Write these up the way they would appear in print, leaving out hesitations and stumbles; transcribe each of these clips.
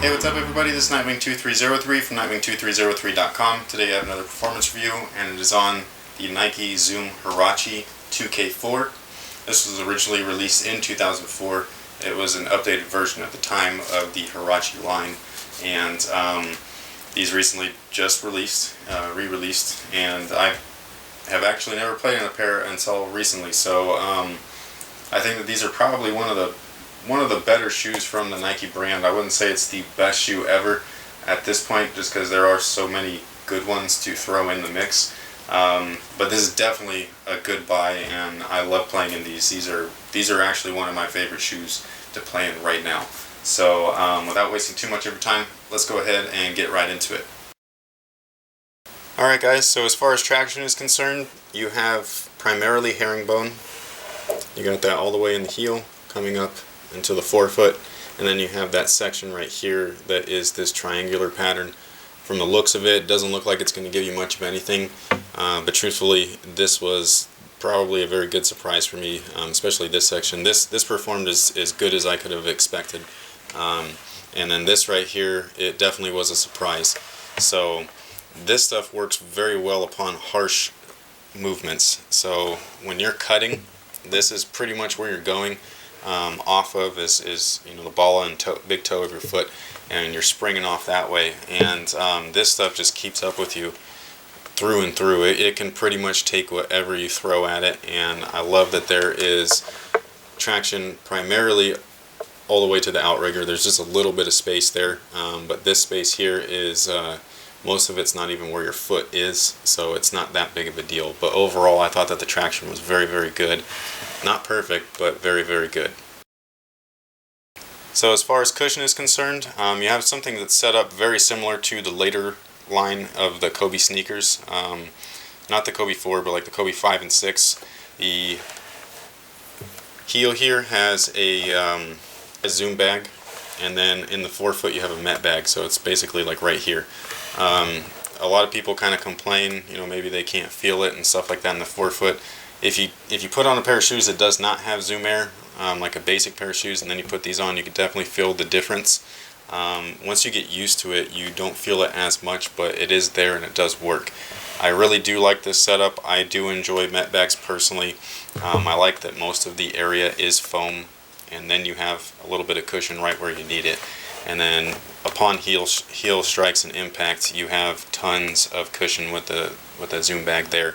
Hey, what's up everybody? This is Nightwing2303 from Nightwing2303.com. Today I have another performance review, and it is on the Nike Zoom Huarache 2k4. This was originally released in 2004. It was an updated version at the time of the Huarache line, and these recently just re-released, and I have actually never played in a pair until recently, so I think that these are probably one of the better shoes from the Nike brand. I wouldn't say it's the best shoe ever at this point, just because there are so many good ones to throw in the mix. But this is definitely a good buy, and I love playing in these. These are actually one of my favorite shoes to play in right now. So without wasting too much of your time, let's go ahead and get right into it. Alright guys, so as far as traction is concerned, you have primarily herringbone. You got that all the way in the heel, coming up into the forefoot, and then you have that section right here that is this triangular pattern. From the looks of it, it doesn't look like it's going to give you much of anything, but truthfully this was probably a very good surprise for me, especially this section. This performed as good as I could have expected, and then this right here, it definitely was a surprise. So this stuff works very well upon harsh movements. So when you're cutting, this is pretty much where you're going. Off of is the ball and big toe of your foot, and you're springing off that way, and this stuff just keeps up with you through and through. It can pretty much take whatever you throw at it, and I love that there is traction primarily all the way to the outrigger. There's just a little bit of space there, but this space here is most of it's not even where your foot is, so it's not that big of a deal. But overall, I thought that the traction was very, very good. Not perfect, but very, very good. So as far as cushion is concerned, you have something that's set up very similar to the later line of the Kobe sneakers. Not the Kobe 4, but like the Kobe 5 and 6. The heel here has a zoom bag, and then in the forefoot you have a Met bag, so it's basically like right here. A lot of people kind of complain, maybe they can't feel it and stuff like that in the forefoot. If you put on a pair of shoes that does not have Zoom Air, like a basic pair of shoes, and then you put these on, you can definitely feel the difference. Once you get used to it, you don't feel it as much, but it is there and it does work. I really do like this setup. I do enjoy Met bags personally. I like that most of the area is foam, and then you have a little bit of cushion right where you need it. And then upon heel strikes and impact, you have tons of cushion with the Zoom bag there.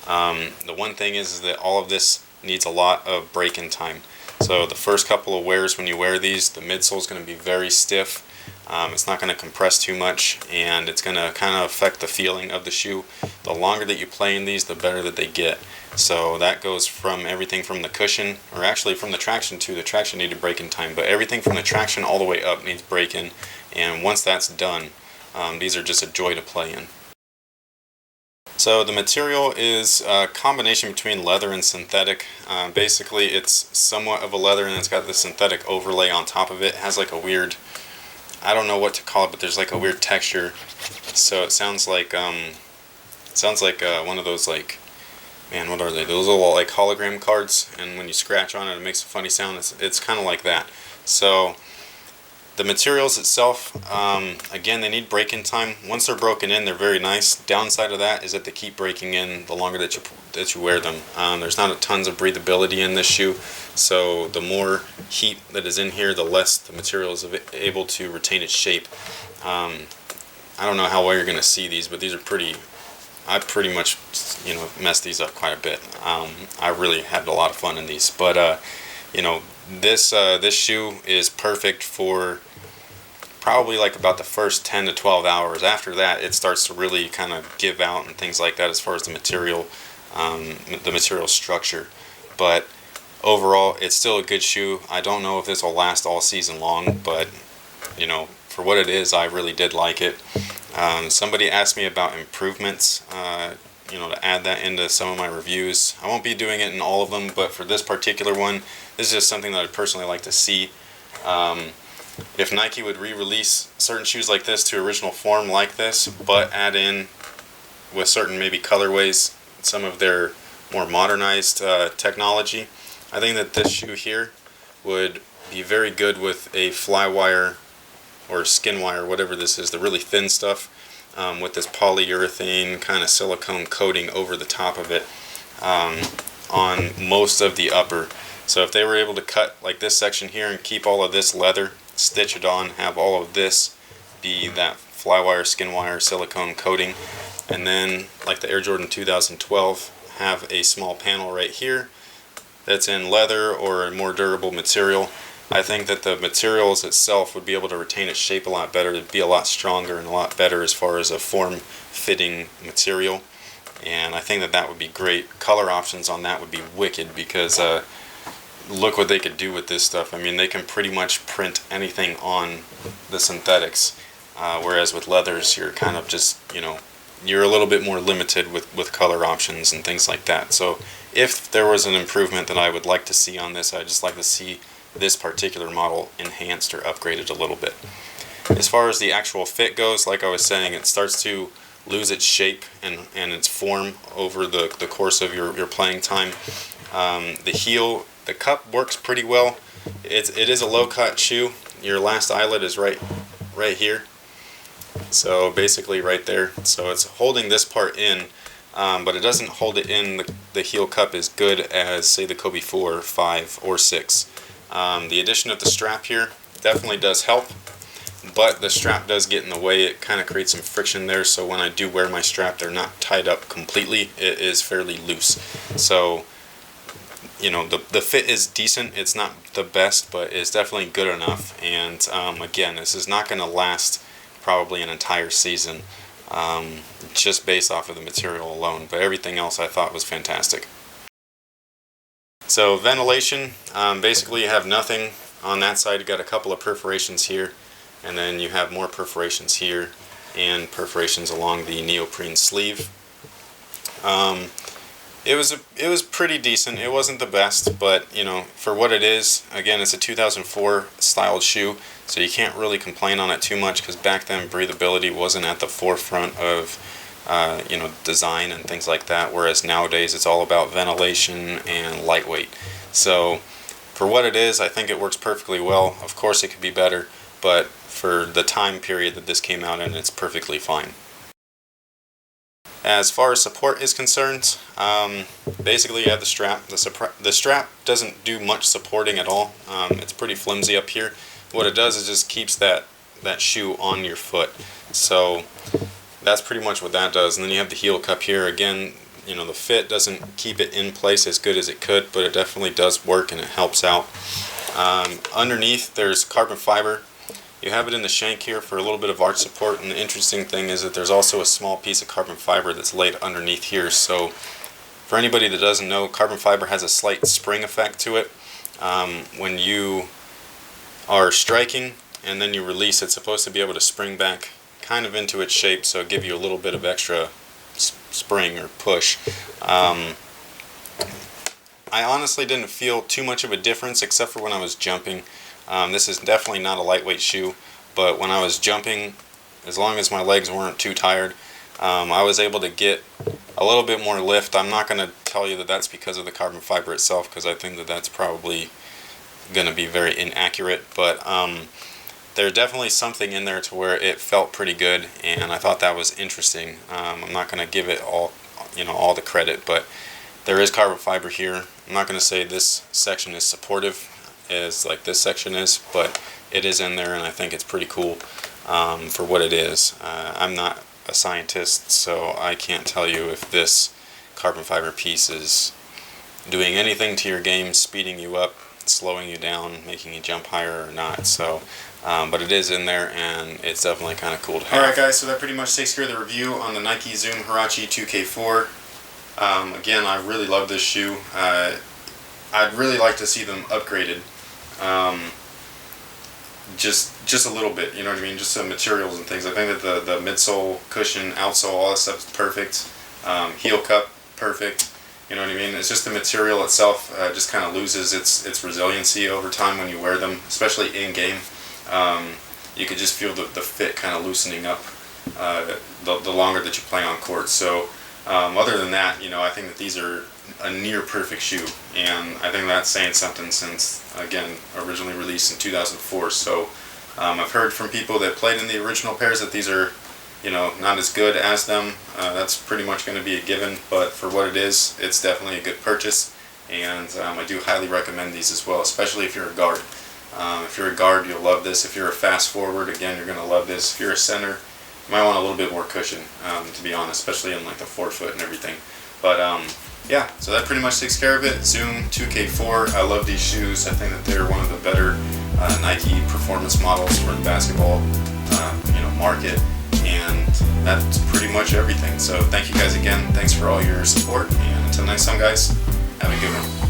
The one thing is that all of this needs a lot of break-in time. So the first couple of wears, when you wear these, the midsole is going to be very stiff. It's not going to compress too much, and it's going to kind of affect the feeling of the shoe. The longer that you play in these, the better that they get. So that goes from everything from the cushion, or actually from the traction too. The traction needed break-in time, but everything from the traction all the way up needs break-in. And once that's done, these are just a joy to play in. So the material is a combination between leather and synthetic. Basically it's somewhat of a leather, and it's got the synthetic overlay on top of it. It has like a weird, I don't know what to call it, but there's like a weird texture. So it sounds like one of those, like, man, what are they? Those little like hologram cards, and when you scratch on it, it makes a funny sound. It's kind of like that. So the materials itself, again, they need break-in time. Once they're broken in, they're very nice. Downside of that is that they keep breaking in the longer that you wear them. There's not tons of breathability in this shoe, so the more heat that is in here, the less the material is able to retain its shape. I don't know how well you're going to see these, but these are pretty. I pretty much, messed these up quite a bit. I really had a lot of fun in these, but this shoe is perfect for probably like about the first 10 to 12 hours. After that, it starts to really kind of give out and things like that as far as the material structure. But overall, it's still a good shoe. I don't know if this will last all season long, but for what it is, I really did like it. Somebody asked me about improvements, to add that into some of my reviews. I won't be doing it in all of them, but for this particular one, this is just something that I'd personally like to see. If Nike would re-release certain shoes like this to original form like this, but add in with certain maybe colorways some of their more modernized technology, I think that this shoe here would be very good with a Flywire or skin wire, whatever this is, the really thin stuff, with this polyurethane kind of silicone coating over the top of it on most of the upper. So if they were able to cut like this section here and keep all of this leather, stitch it on, have all of this be that flywire, skin wire, silicone coating, and then like the Air Jordan 2012 have a small panel right here that's in leather or a more durable material. I think that the materials itself would be able to retain its shape a lot better. It'd be a lot stronger and a lot better as far as a form-fitting material, and I think that that would be great. Color options on that would be wicked, because look what they could do with this stuff. I mean, they can pretty much print anything on the synthetics, whereas with leathers you're kind of just, you know, you're a little bit more limited with color options and things like that. So if there was an improvement that I would like to see on this, I'd just like to see this particular model enhanced or upgraded a little bit. As far as the actual fit goes, like I was saying, it starts to lose its shape and its form over the course of your playing time. The heel, the cup works pretty well. It is a low cut shoe. Your last eyelet is right here, so basically right there. So it's holding this part in, but it doesn't hold it in the heel cup as good as, say, the Kobe 4, 5, or 6. The addition of the strap here definitely does help, but the strap does get in the way. It kind of creates some friction there, so when I do wear my strap, they're not tied up completely. It is fairly loose. So, you know, the fit is decent. It's not the best, but it's definitely good enough. And again, this is not going to last probably an entire season, just based off of the material alone, but everything else I thought was fantastic. So ventilation, basically you have nothing on that side. You got a couple of perforations here, and then you have more perforations here and perforations along the neoprene sleeve. It was pretty decent. It wasn't the best, but you know, for what it is, again, it's a 2004 styled shoe, so you can't really complain on it too much, because back then breathability wasn't at the forefront of you know, design and things like that, whereas nowadays it's all about ventilation and lightweight. So for what it is, I think it works perfectly well. Of course it could be better, but for the time period that this came out in, it's perfectly fine. As far as support is concerned, basically you have the strap. The strap doesn't do much supporting at all. It's pretty flimsy up here. What it does is just keeps that shoe on your foot. So that's pretty much what that does. And then you have the heel cup here. Again, you know, the fit doesn't keep it in place as good as it could, but it definitely does work and it helps out. Underneath there's carbon fiber. You have it in the shank here for a little bit of arch support, and the interesting thing is that there's also a small piece of carbon fiber that's laid underneath here. So for anybody that doesn't know, carbon fiber has a slight spring effect to it. When you are striking and then you release, it's supposed to be able to spring back kind of into its shape, so give you a little bit of extra spring or push. I honestly didn't feel too much of a difference except for when I was jumping. This is definitely not a lightweight shoe, but when I was jumping, as long as my legs weren't too tired, I was able to get a little bit more lift. I'm not going to tell you that that's because of the carbon fiber itself, because I think that that's probably going to be very inaccurate, but there's definitely something in there to where it felt pretty good, and I thought that was interesting. I'm not going to give it all, you know, all the credit, but there is carbon fiber here. I'm not going to say this section is supportive as like this section is, but it is in there, and I think it's pretty cool for what it is. I'm not a scientist, so I can't tell you if this carbon fiber piece is doing anything to your game, speeding you up, slowing you down, making you jump higher or not. So but it is in there, and it's definitely kind of cool to have. Alright guys, so that pretty much takes care of the review on the Nike Zoom Huarache 2k4. Again, I really love this shoe. I'd really like to see them upgraded. Just a little bit, you know what I mean? Just some materials and things. I think that the midsole, cushion, outsole, all that stuff is perfect. Heel cup, perfect. You know what I mean? It's just the material itself just kind of loses its resiliency over time when you wear them, especially in game. You could just feel the fit kind of loosening up the longer that you play on court. So other than that, you know, I think that these are a near perfect shoe, and I think that's saying something since, again, originally released in 2004. So I've heard from people that played in the original pairs that these are, you know, not as good as them. That's pretty much going to be a given, but for what it is, it's definitely a good purchase, and I do highly recommend these as well, especially if you're a guard. If you're a guard, you'll love this. If you're a fast forward, again, you're going to love this. If you're a center, you might want a little bit more cushion, to be honest, especially in like the forefoot and everything. But yeah, so that pretty much takes care of it. Zoom 2k4. I love these shoes. I think that they're one of the better Nike performance models for the basketball market, and that's pretty much everything. So thank you guys again. Thanks for all your support, and until next time, guys, have a good one.